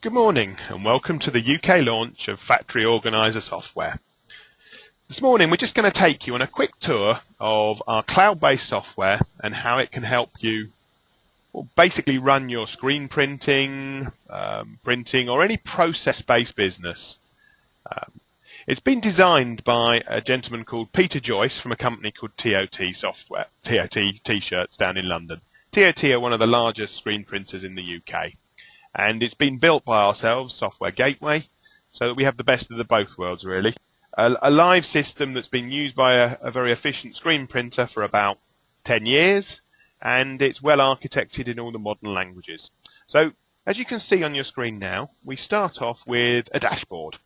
Good morning and welcome to the UK launch of Factory Organiser software. This morning we're just going to take you on a quick tour of our cloud-based software and how it can help you basically run your screen printing, printing or any process-based business. It's been designed by a gentleman called Peter Joyce from a company called TOT Software, TOT T-shirts down in London. TOT are one of the largest screen printers in the UK. And it's been built by ourselves, Software Gateway, so that we have the best of the both worlds, really. A live system that's been used by a very efficient screen printer for about 10 years, and it's well architected in all the modern languages. So, as you can see on your screen now, we start off with a dashboard.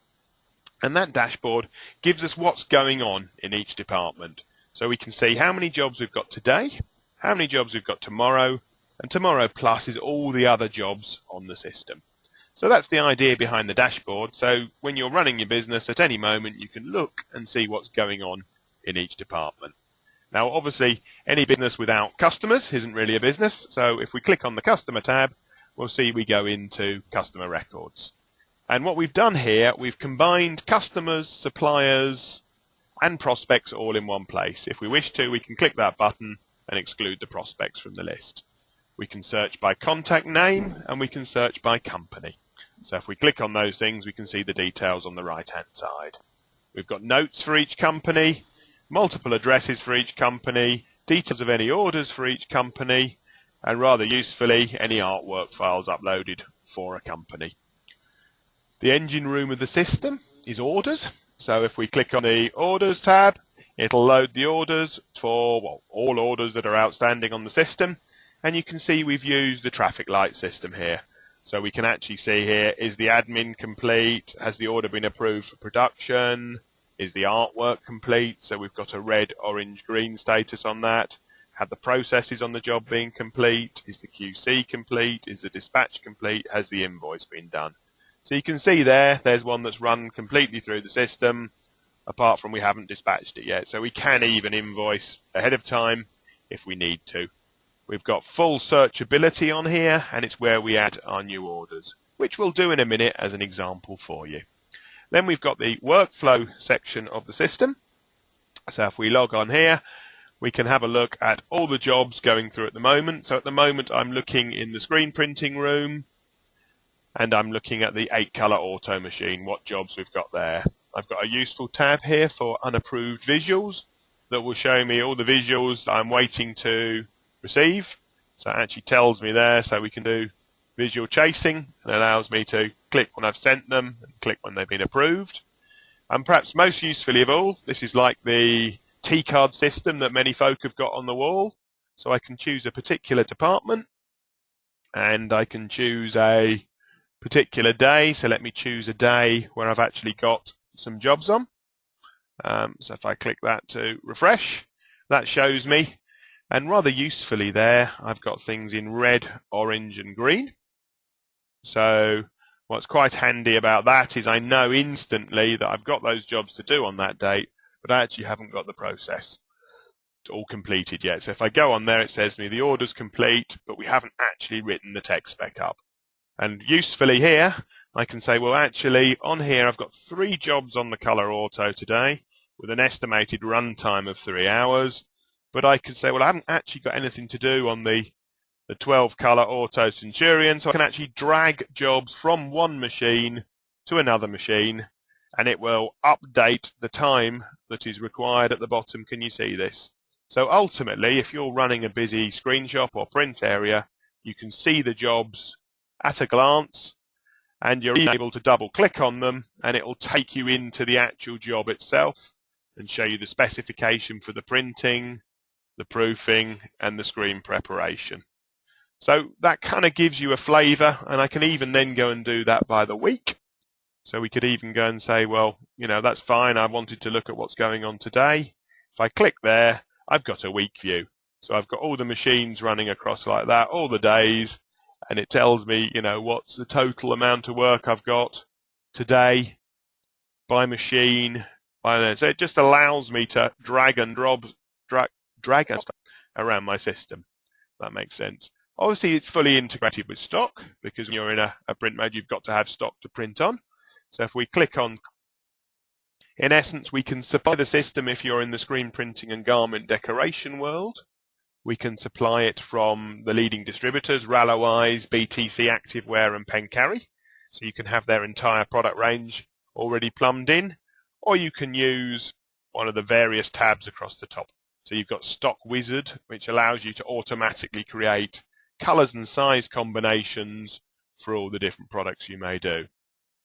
And that dashboard gives us what's going on in each department. So we can see how many jobs we've got today, how many jobs we've got tomorrow, and tomorrow plus is all the other jobs on the system. So that's the idea behind the dashboard. So when you're running your business at any moment, you can look and see what's going on in each department. Now obviously any business without customers isn't really a business. So if we click on the customer tab, we'll see we go into customer records. And what we've done here, we've combined customers, suppliers and prospects all in one place. If we wish to, we can click that button and exclude the prospects from the list. We can search by contact name and we can search by company. So if we click on those things, we can see the details on the right-hand side. We've got notes for each company, multiple addresses for each company, details of any orders for each company, and rather usefully, any artwork files uploaded for a company. The engine room of the system is orders. So if we click on the orders tab, it'll load the orders for all orders that are outstanding on the system. And you can see we've used the traffic light system here. So we can actually see here, is the admin complete? Has the order been approved for production? Is the artwork complete? So we've got a red, orange, green status on that. Have the processes on the job been complete? Is the QC complete? Is the dispatch complete? Has the invoice been done? So you can see there's one that's run completely through the system, apart from we haven't dispatched it yet. So we can even invoice ahead of time if we need to. We've got full searchability on here, and it's where we add our new orders, which we'll do in a minute as an example for you. Then we've got the workflow section of the system. So if we log on here, we can have a look at all the jobs going through at the moment. So at the moment I'm looking in the screen printing room, and I'm looking at the 8-color auto machine, what jobs we've got there. I've got a useful tab here for unapproved visuals that will show me all the visuals that I'm waiting to receive. So it actually tells me there, so we can do visual chasing, and allows me to click when I've sent them and click when they've been approved. And perhaps most usefully of all, this is like the T-card system that many folk have got on the wall. So I can choose a particular department and I can choose a particular day. So let me choose a day where I've actually got some jobs on. So if I click that to refresh, that shows me. And rather usefully there, I've got things in red, orange and green. So what's quite handy about that is I know instantly that I've got those jobs to do on that date, but I actually haven't got the process all completed yet. So if I go on there, it says to me the order's complete, but we haven't actually written the tech spec up. And usefully here, I can say, well, actually on here I've got 3 jobs on the color auto today with an estimated run time of 3 hours. But I could say, well, I haven't actually got anything to do on the 12-color auto Centurion, so I can actually drag jobs from one machine to another machine, and it will update the time that is required at the bottom. Can you see this? So ultimately, if you're running a busy screen shop or print area, you can see the jobs at a glance, and you're able to double-click on them, and it will take you into the actual job itself and show you the specification for the printing, the proofing and the screen preparation. So that kind of gives you a flavour, and I can even then go and do that by the week. So we could even go and say, well, that's fine, I wanted to look at what's going on today. If I click there, I've got a week view. So I've got all the machines running across like that, all the days, and it tells me, what's the total amount of work I've got today by machine. So it just allows me to drag and drop around my system. That makes sense. Obviously, it's fully integrated with stock because when you're in a print mode, you've got to have stock to print on. So if we click on, in essence, we can supply the system if you're in the screen printing and garment decoration world. We can supply it from the leading distributors, Rallowise, BTC Activewear and Pencarry. So you can have their entire product range already plumbed in, or you can use one of the various tabs across the top. So you've got Stock Wizard, which allows you to automatically create colours and size combinations for all the different products you may do.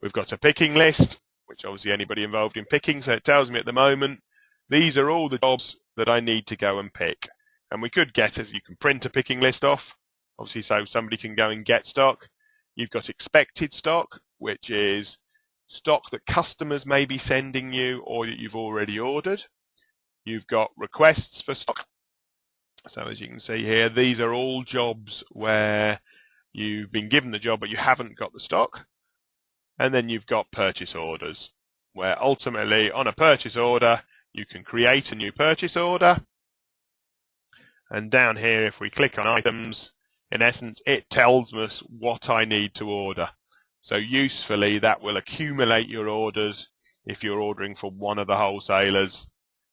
We've got a picking list, which obviously anybody involved in picking, so it tells me at the moment, these are all the jobs that I need to go and pick. And we could get, as you can print a picking list off, obviously so somebody can go and get stock. You've got expected stock, which is stock that customers may be sending you or that you've already ordered. You've got requests for stock. So as you can see here, these are all jobs where you've been given the job but you haven't got the stock. And then you've got purchase orders, where ultimately on a purchase order, you can create a new purchase order. And down here, if we click on items, in essence, it tells us what I need to order. So usefully, that will accumulate your orders if you're ordering from one of the wholesalers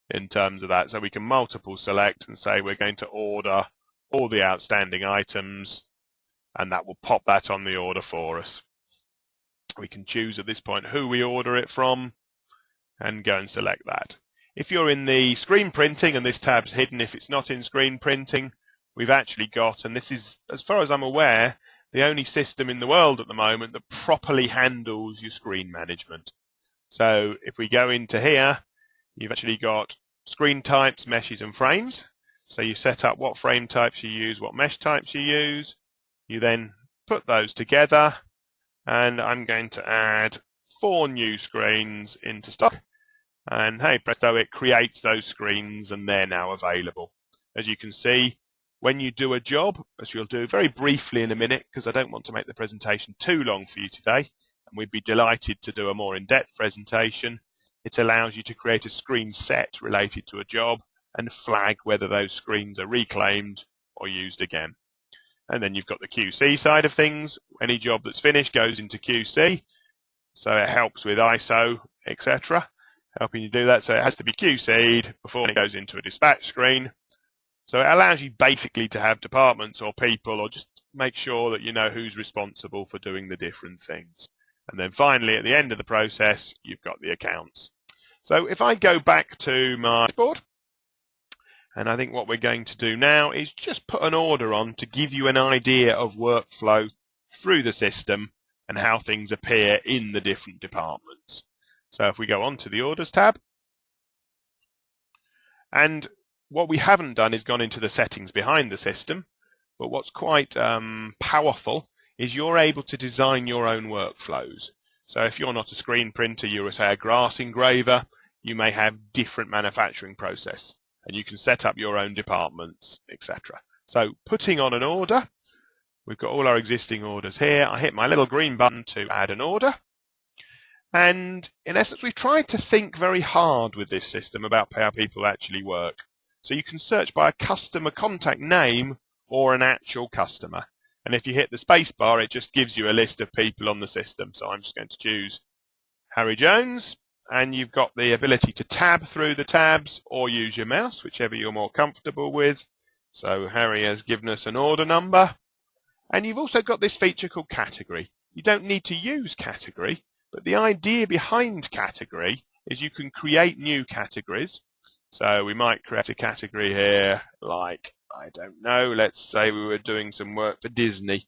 in terms of that. So we can multiple select and say we're going to order all the outstanding items, and that will pop that on the order for us. We can choose at this point who we order it from and go and select that. If you're in the screen printing, and this tab's hidden if it's not in screen printing, we've actually got, and this is, as far as I'm aware, the only system in the world at the moment that properly handles your screen management. So if we go into here, you've actually got screen types, meshes and frames. So you set up what frame types you use, what mesh types you use. You then put those together, and I'm going to add 4 new screens into stock. And hey presto, it creates those screens and they're now available. As you can see, when you do a job, as you'll do very briefly in a minute, because I don't want to make the presentation too long for you today, and we'd be delighted to do a more in-depth presentation, it allows you to create a screen set related to a job and flag whether those screens are reclaimed or used again. And then you've got the QC side of things. Any job that's finished goes into QC, so it helps with ISO, etc., helping you do that. So it has to be QC'd before it goes into a dispatch screen. So it allows you basically to have departments or people, or just make sure that you know who's responsible for doing the different things. And then finally, at the end of the process, you've got the accounts. So if I go back to my board, and I think what we're going to do now is just put an order on to give you an idea of workflow through the system and how things appear in the different departments. So if we go on to the Orders tab, and what we haven't done is gone into the settings behind the system, but what's quite powerful is you're able to design your own workflows. So if you're not a screen printer, you're say a grass engraver, you may have different manufacturing process, and you can set up your own departments, etc. So putting on an order, we've got all our existing orders here. I hit my little green button to add an order. And in essence, we've tried to think very hard with this system about how people actually work. So you can search by a customer contact name or an actual customer. And if you hit the space bar, it just gives you a list of people on the system. So I'm just going to choose Harry Jones. And you've got the ability to tab through the tabs or use your mouse, whichever you're more comfortable with. So Harry has given us an order number. And you've also got this feature called category. You don't need to use category, but the idea behind category is you can create new categories. So we might create a category here like, I don't know, let's say we were doing some work for Disney.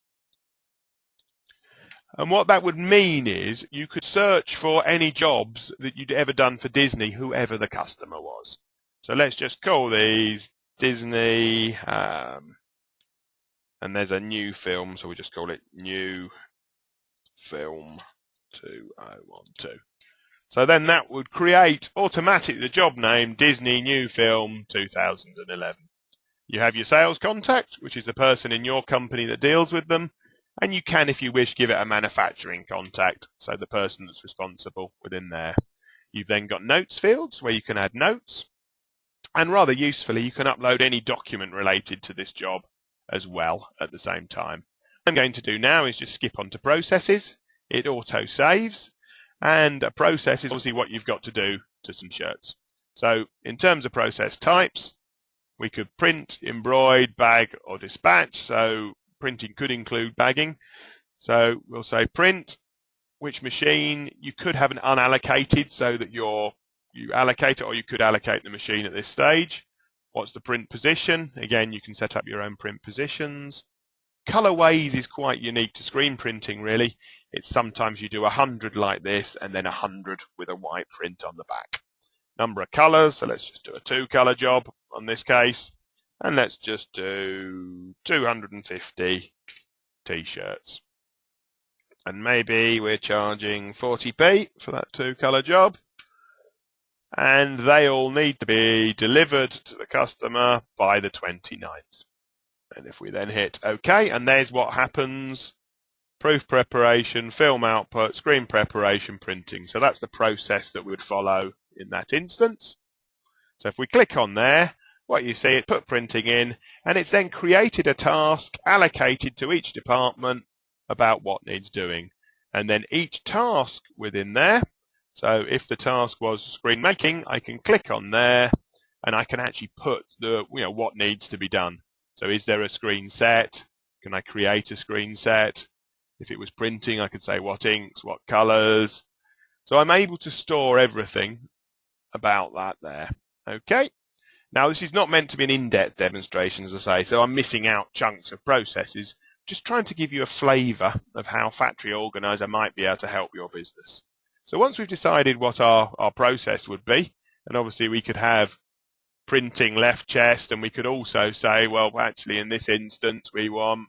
And what that would mean is you could search for any jobs that you'd ever done for Disney, whoever the customer was. So let's just call these Disney, and there's a new film, so we just call it New Film 2012. So then that would create automatically the job name Disney New Film 2011. You have your sales contact, which is the person in your company that deals with them, and you can, if you wish, give it a manufacturing contact, so the person that's responsible within there. You've then got notes fields where you can add notes, and rather usefully you can upload any document related to this job as well at the same time. What I'm going to do now is just skip on to processes. It auto saves, and a process is obviously what you've got to do to some shirts. So in terms of process types, we could print, embroid, bag or dispatch. So printing could include bagging. So we'll say print, which machine. You could have an unallocated so that you allocate it, or you could allocate the machine at this stage. What's the print position? Again, you can set up your own print positions. Colorways is quite unique to screen printing, really. It's sometimes you do 100 like this and then 100 with a white print on the back. Number of colors, so let's just do a 2-color job on this case, and let's just do 250 t-shirts. And maybe we're charging 40p for that 2-color job. And they all need to be delivered to the customer by the 29th. And if we then hit OK, and there's what happens: proof preparation, film output, screen preparation, printing. So that's the process that we would follow in that instance. So if we click on there, what you see is put printing in, and it's then created a task allocated to each department about what needs doing. And then each task within there, so if the task was screen making, I can click on there and I can actually put the what needs to be done. So is there a screen set? Can I create a screen set? If it was printing, I could say what inks, what colors. So I'm able to store everything about that there. Okay. Now this is not meant to be an in-depth demonstration, as I say, so I'm missing out chunks of processes, just trying to give you a flavour of how Factory Organiser might be able to help your business. So once we've decided what our process would be, and obviously we could have printing left chest, and we could also say, well, actually in this instance we want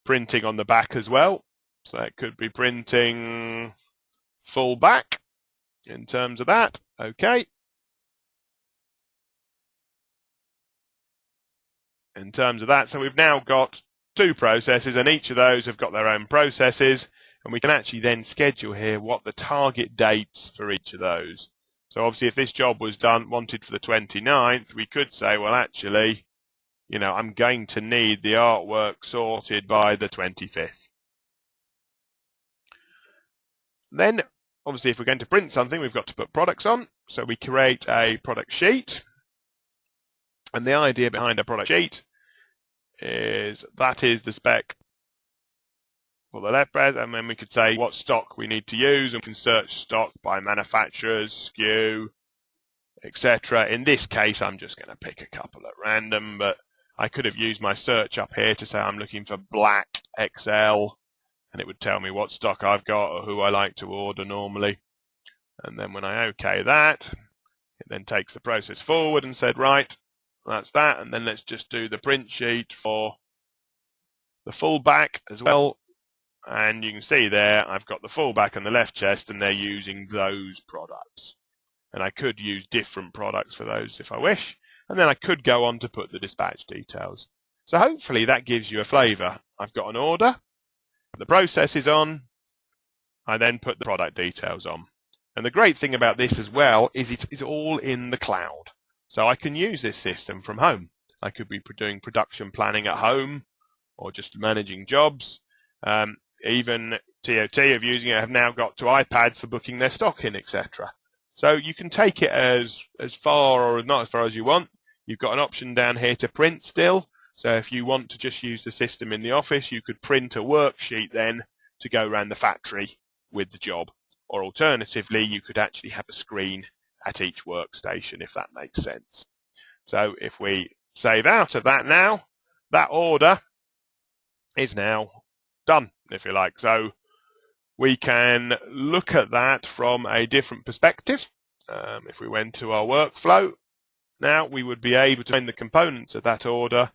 printing on the back as well. So it could be printing full back in terms of that. Okay. In terms of that, so we've now got 2 processes, and each of those have got their own processes, and we can actually then schedule here what the target dates for each of those. So obviously if this job was wanted for the 29th, we could say, well, actually, I'm going to need the artwork sorted by the 25th. Then, obviously, if we're going to print something, we've got to put products on. So we create a product sheet. And the idea behind a product sheet is that is the spec for the left breast, and then we could say what stock we need to use, and we can search stock by manufacturers, SKU, etc. In this case, I'm just going to pick a couple at random, but I could have used my search up here to say I'm looking for black XL, and it would tell me what stock I've got or who I like to order normally. And then when I OK that, it then takes the process forward and said, right, that's that, and then let's just do the print sheet for the full back as well. And you can see there I've got the full back and the left chest, and they're using those products. And I could use different products for those if I wish. And then I could go on to put the dispatch details. So hopefully that gives you a flavour. I've got an order, the process is on, I then put the product details on. And the great thing about this as well is it's all in the cloud. So I can use this system from home. I could be doing production planning at home, or just managing jobs. Even TOT of using it have now got to iPads for booking their stock in, etc. So you can take it as far or not as far as you want. You've got an option down here to print still. So if you want to just use the system in the office, you could print a worksheet then to go around the factory with the job. Or alternatively, you could actually have a screen at each workstation, if that makes sense. So if we save out of that now, that order is now done, if you like. So we can look at that from a different perspective. If we went to our workflow, now we would be able to find the components of that order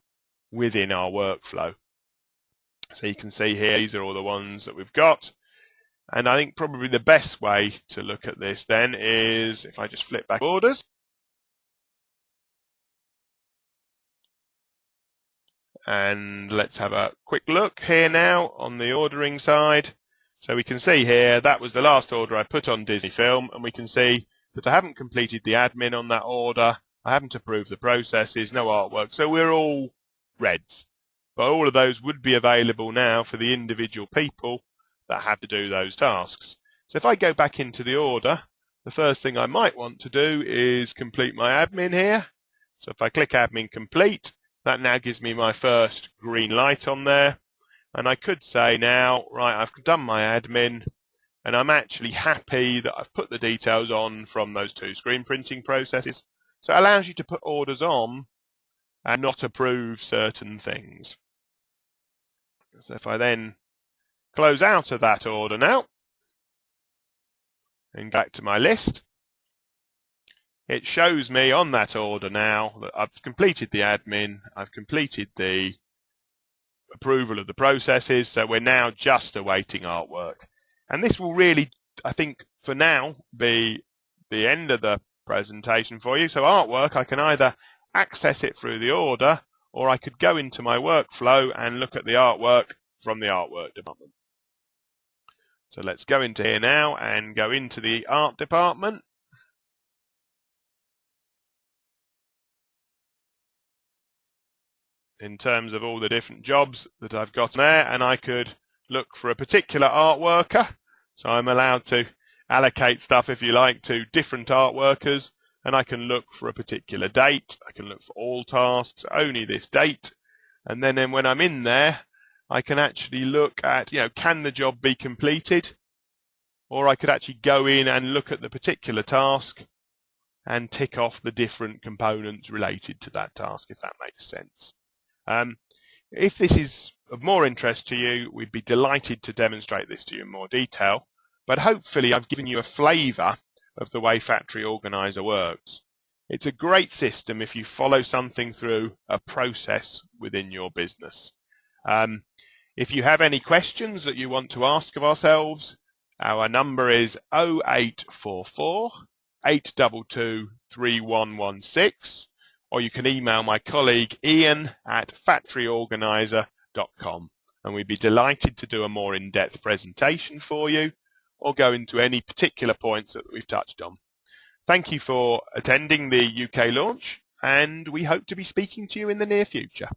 within our workflow. So you can see here, these are all the ones that we've got. And I think probably the best way to look at this then is if I just flip back orders. And let's have a quick look here now on the ordering side. So we can see here that was the last order I put on Disney Film, and we can see that I haven't completed the admin on that order. I haven't approved the processes, no artwork. So we're all reds. but all of those would be available now for the individual people that have to do those tasks. So if I go back into the order, the first thing I might want to do is complete my admin here. So if I click admin complete, that now gives me my first green light on there. And I could say now, right, I've done my admin, and I'm actually happy that I've put the details on from those 2 screen printing processes. So it allows you to put orders on and not approve certain things. So if I then close out of that order now and back to my list, it shows me on that order now that I've completed the admin, I've completed the approval of the processes, so we're now just awaiting artwork. And this will really, I think, for now, be the end of the presentation for you. So artwork, I can either access it through the order, or I could go into my workflow and look at the artwork from the artwork department. So let's go into here now and go into the art department. In terms of all the different jobs that I've got there, and I could look for a particular art worker. So I'm allowed to allocate stuff, if you like, to different art workers, and I can look for a particular date. I can look for all tasks, only this date, and then when I'm in there, I can actually look at, can the job be completed? Or I could actually go in and look at the particular task and tick off the different components related to that task, if that makes sense. If this is of more interest to you, we'd be delighted to demonstrate this to you in more detail, but hopefully I've given you a flavour of the way Factory Organiser works. It's a great system if you follow something through a process within your business. If you have any questions that you want to ask of ourselves, our number is 0844 822 3116. Or you can email my colleague Ian at factoryorganiser.com, and we'd be delighted to do a more in-depth presentation for you or go into any particular points that we've touched on. Thank you for attending the UK launch, and we hope to be speaking to you in the near future.